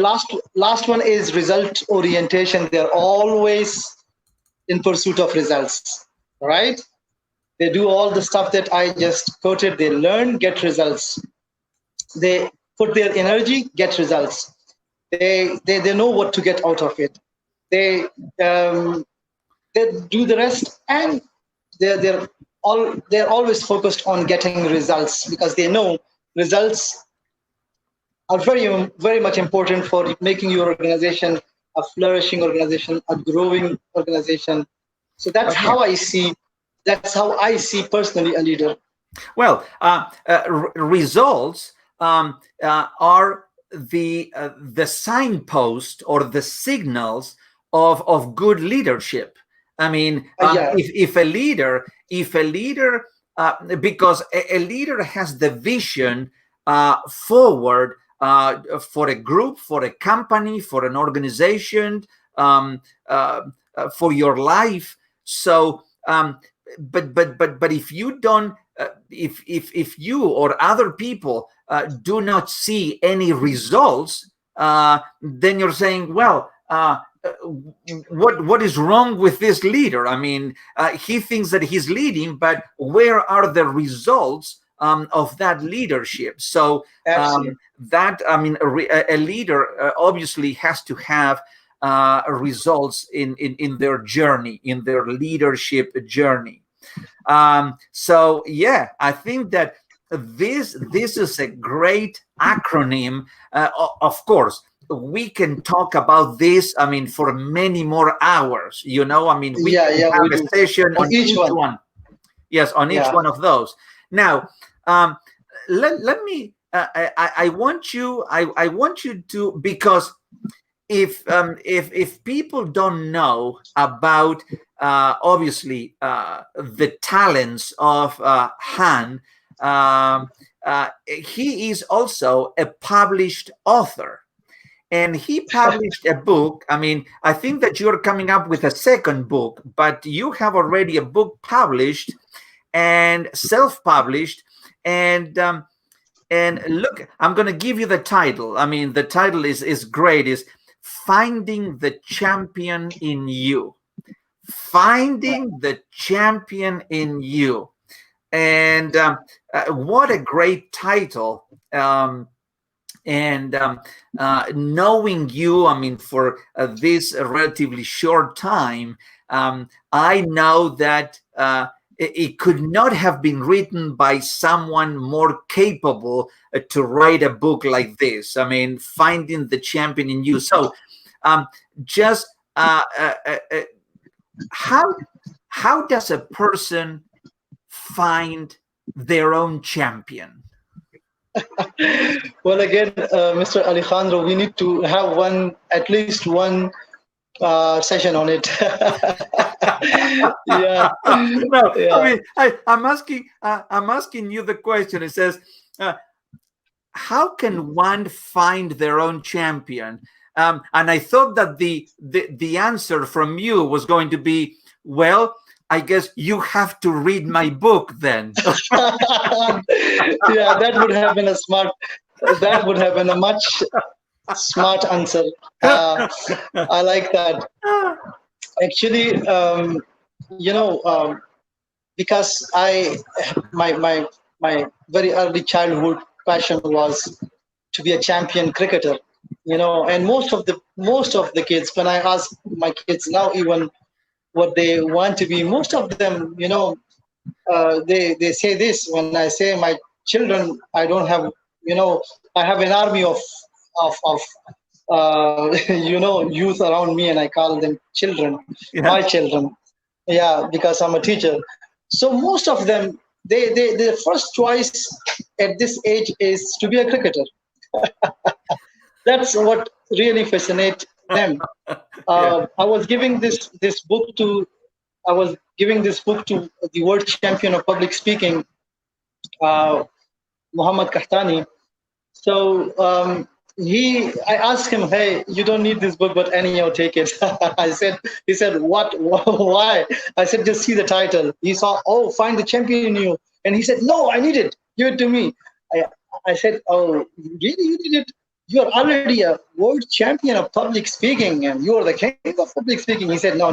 last one is result orientation. They're always in pursuit of results, right? They do all the stuff that I just quoted. They learn, get results. They put their energy, get results. They know what to get out of it. They do the rest, and they're always focused on getting results, because they know results are very much important for making your organization a flourishing organization, a growing organization. So that's how I see. That's how I see personally a leader. Well, results are the signpost or the signals of good leadership. I mean, if a leader, because a leader has the vision forward for a group, for a company, for an organization, for your life. So, but if you don't, if you or other people do not see any results, then you're saying, well, what is wrong with this leader? I mean, he thinks that he's leading, but where are the results of that leadership? So that, I mean, a leader obviously has to have results in their journey, in their leadership journey. So yeah, I think that this is a great acronym. Of course, we can talk about this, I mean, for many more hours. You know, I mean, we can have a session on each one. Yes, on each one of those. Now, let me. I want you. I want you to, because if people don't know about obviously the talents of Han, he is also a published author. And he published a book. I mean, I think that you're coming up with a second book, but you have already a book published and self-published. And look, I'm going to give you the title. I mean, the title is great. Is Finding the Champion in You. Finding the Champion in You. And what a great title. Knowing you, I mean, for this relatively short time, I know that it could not have been written by someone more capable to write a book like this. I mean, Finding the Champion in You. So just how does a person find their own champion? Well, again, Mr. Alejandro, we need to have at least one session on it. Yeah. No, yeah. I mean, I'm asking you the question. It says, how can one find their own champion? And I thought that the answer from you was going to be, well, I guess you have to read my book then. Yeah, that would have been a much smart answer. I like that. Actually, because my very early childhood passion was to be a champion cricketer. And most of the kids, when I ask my kids now, even what they want to be, most of them, they say this. When I say my children, I don't have, I have an army of youth around me, and I call them children, my children. Yeah, because I'm a teacher. So most of them, their first choice at this age is to be a cricketer. That's what really fascinates them. I was giving this book to the world champion of public speaking, Muhammad Kahtani. So I asked him, hey, you don't need this book, but anyhow, take it. He said, what? Why? I said, just see the title. He saw, oh, Find the Champion in You. And he said, no, I need it. Give it to me. I said, oh, really? You need it? You're already a world champion of public speaking, and you're the king of public speaking. He said, no.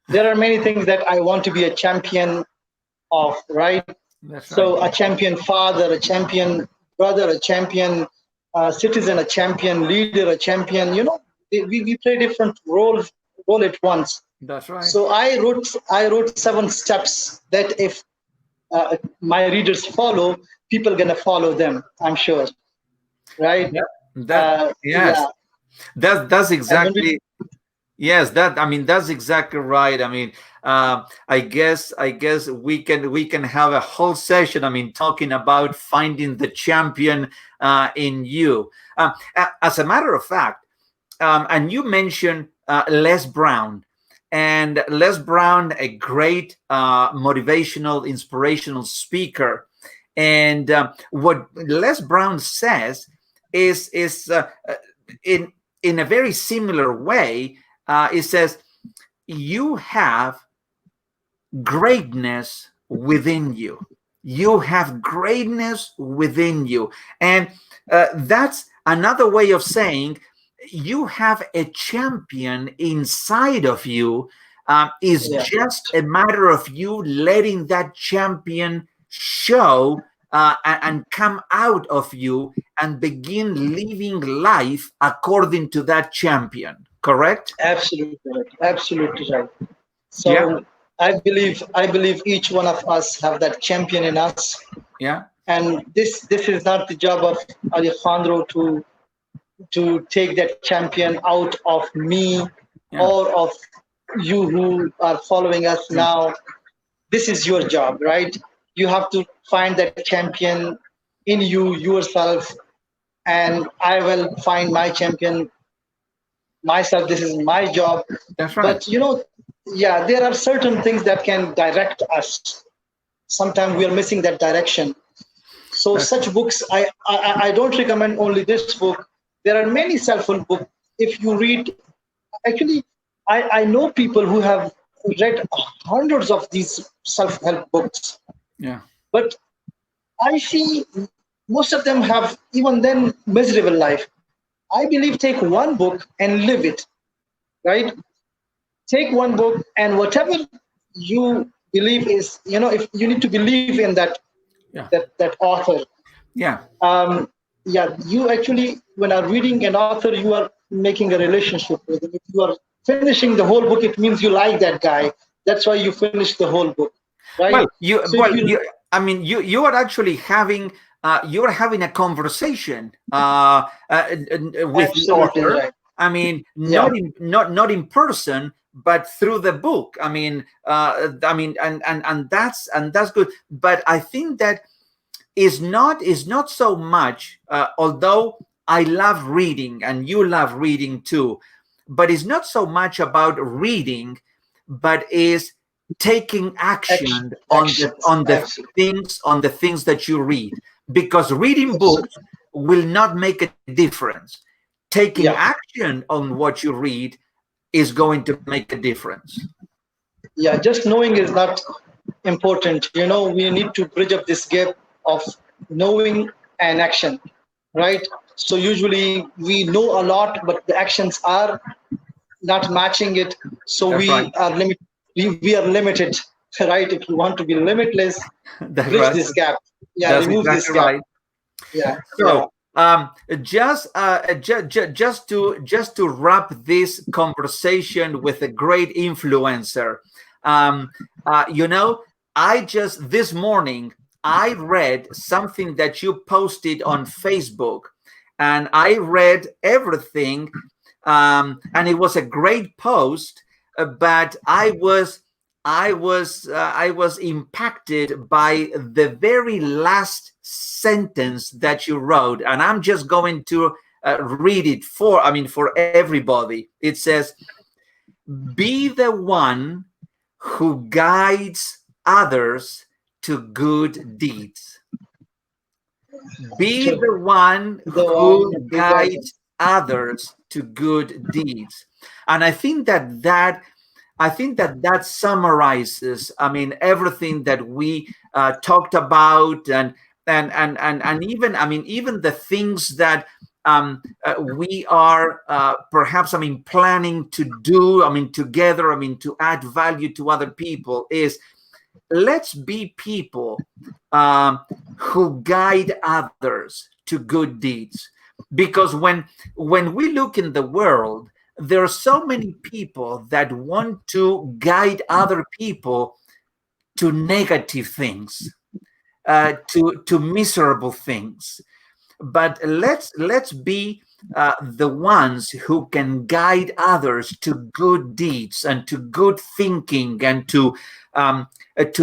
There are many things that I want to be a champion of, right? So a champion father, a champion brother, a champion citizen, a champion leader, a champion, we play different roles all at once. That's right. So I wrote 7 steps that if my readers follow, people are going to follow them, I'm sure. Right? Yes. That's exactly. Yes, that's exactly right. I mean, I guess we can have a whole session, I mean, talking about finding the champion in you. As a matter of fact, and you mentioned Les Brown, and Les Brown, a great motivational, inspirational speaker. And what Les Brown says is in a very similar way. It says, you have greatness within you. You have greatness within you. And that's another way of saying you have a champion inside of you. Is Yeah, just a matter of you letting that champion show and come out of you and begin living life according to that champion. Correct? absolutely right. Absolutely right. Yeah. So I believe each one of us have that champion in us, Yeah. and this is not the job of Alejandro to take that champion out of me Yeah. or of you who are following us Yeah. now. This is your job, right? You have to find that champion in you yourself, and I will find my champion myself. This is my job. That's right. But yeah, there are certain things that can direct us. Sometimes we are missing that direction. So That's such books, I don't recommend only this book. There are many self-help books. If you read, actually, I know people who have read hundreds of these self-help books, yeah. but I see most of them have even then miserable life. I believe take one book and live it, right? Take one book and whatever you believe is, if you need to believe in that Yeah. that author, Yeah. um, yeah, you actually, when are reading an author, you are making a relationship with him. If you are finishing the whole book, it means you like that guy. That's why you finish the whole book, right? Well, you So if you I mean, you are actually having you're having a conversation with the absolutely author. right, I mean, yeah, not in person, but through the book. I mean, and that's good. But I think that is not so much. Although I love reading and you love reading too, but it's not so much about reading, but is taking action, action actions, absolutely, on the things that you read, because reading books absolutely, will not make a difference. Taking yeah, action on what you read is going to make a difference. yeah. Just knowing is not important. We need to bridge up this gap of knowing and action, right? So usually we know a lot, but the actions are not matching it. So That's right. we are limited, right? If you want to be limitless, That's bridge right. this gap. Yeah, That's remove this exactly gap. right. Yeah, yeah, So, just to wrap this conversation with a great influencer, um, you know, I just this morning I read something that you posted on Facebook, and I read everything, and it was a great post, but I was impacted by the very last sentence that you wrote, and I'm just going to read it for everybody. It says, "Be the one who guides others to good deeds. Be true. the one The who one who does it. guides others to good deeds." And I think that summarizes, everything that we talked about, and even, even the things that we are perhaps, planning to do, together, to add value to other people, is let's be people who guide others to good deeds. Because when we look in the world, there are so many people that want to guide other people to negative things, to miserable things. But let's be the ones who can guide others to good deeds and to good thinking, and to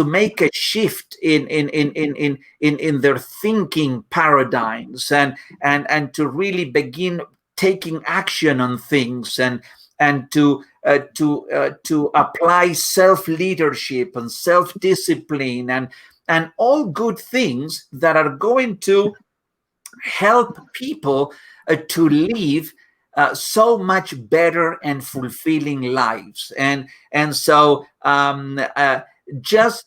make a shift in their thinking paradigms, and to really begin taking action on things, and to apply self leadership and self discipline, and all good things that are going to help people to live so much better and fulfilling lives. And so just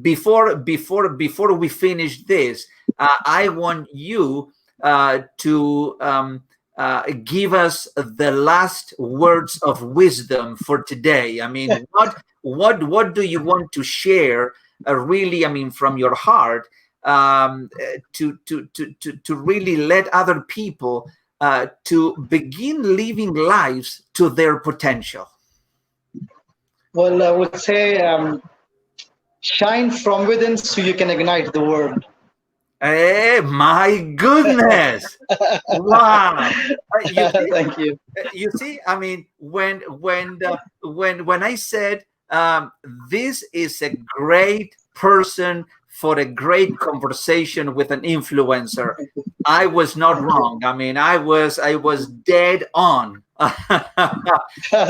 before we finish this, I want you to give us the last words of wisdom for today. I mean, what do you want to share, really? I mean, from your heart, to really let other people to begin living lives to their potential. Well, I would say shine from within so you can ignite the world. Hey, my goodness! Wow! You see, Thank you. you see. I mean, when I said this is a great person for a great conversation with an influencer, I was not wrong. I mean, I was dead on. And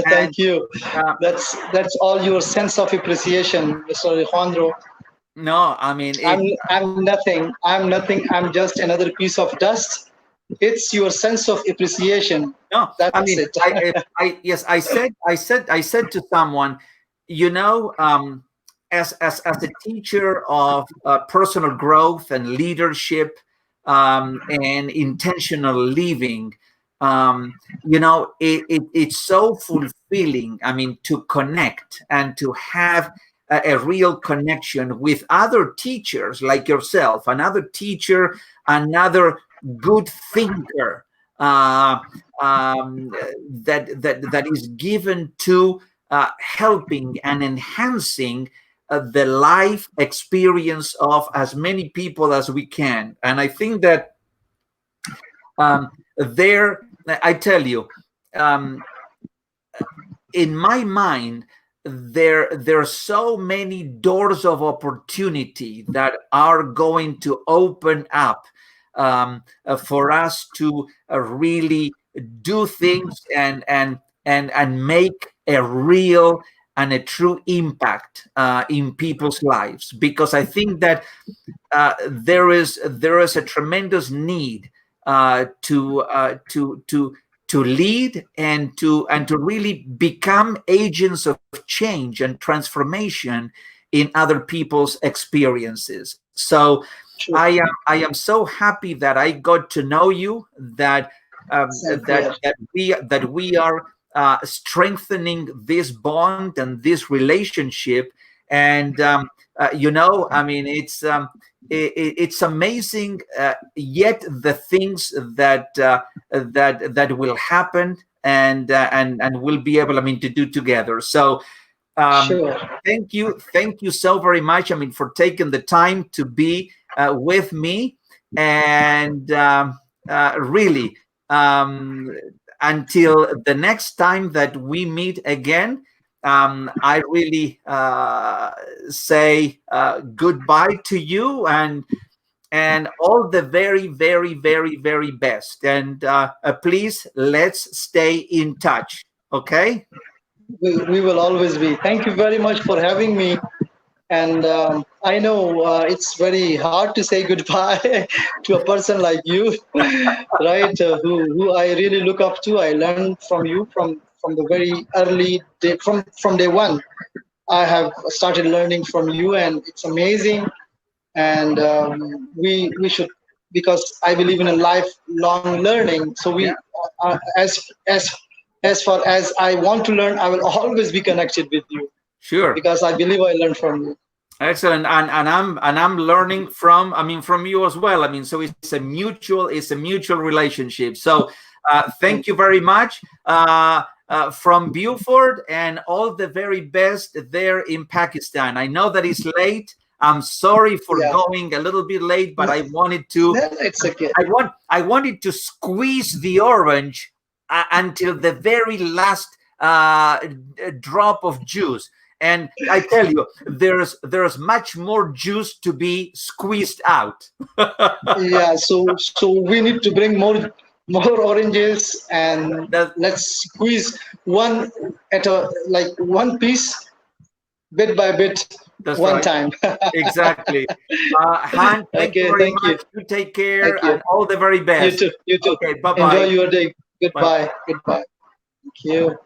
Thank you. uh, That's all your sense of appreciation, Mr. Alejandro. no, I mean I'm it. I'm nothing. I'm nothing. I'm just another piece of dust. It's your sense of appreciation. No, I That's mean, it. yes, I said to someone, you know, as a teacher of personal growth and leadership, and intentional living, it's so fulfilling. I mean, to connect and to have a real connection with other teachers like yourself, another teacher, another good thinker, uh, that is given to helping and enhancing the life experience of as many people as we can. And I think that there, I tell you, um, in my mind, there are so many doors of opportunity that are going to open up, for us to really do things and make a real and a true impact in people's lives, because I think that there is a tremendous need to lead and to really become agents of change and transformation in other people's experiences. So Sure. I am so happy that I got to know you, that Same that here. that we are strengthening this bond and this relationship. And I mean, it's amazing, yet the things that will happen, and we'll be able, I mean, to do together. So um, Sure. thank you so very much, I mean, for taking the time to be with me. And really, until the next time that we meet again, I really say goodbye to you, and all the very, very, very, very best. And please, let's stay in touch. Okay? We will always be. Thank you very much for having me. And I know it's very hard to say goodbye to a person like you, right? Who I really look up to. I learned from you from the very early day, from day one. I have started learning from you, and it's amazing. And we should, because I believe in a lifelong learning. So Yeah, as far as I want to learn, I will always be connected with you sure. because I believe I learned from you. Excellent. And I'm learning from, I mean, from you as well. I mean, so it's a mutual relationship. So thank you very much, from Beaufort, and all the very best there in Pakistan. I know that it's late. I'm sorry for Yeah, going a little bit late, but no, I wanted to no, it's okay. I wanted to squeeze the orange until the very last drop of juice. And I tell you, there's much more juice to be squeezed out. Yeah, so we need to bring more oranges, and That, let's squeeze one at a like one piece, bit by bit, that's one right. time. Exactly. Han, thank you Okay, very thank you, much. You take care, thank you. and all the very You best. too, you too. Okay, bye Enjoy bye. your day. Bye. Goodbye, goodbye. Thank you.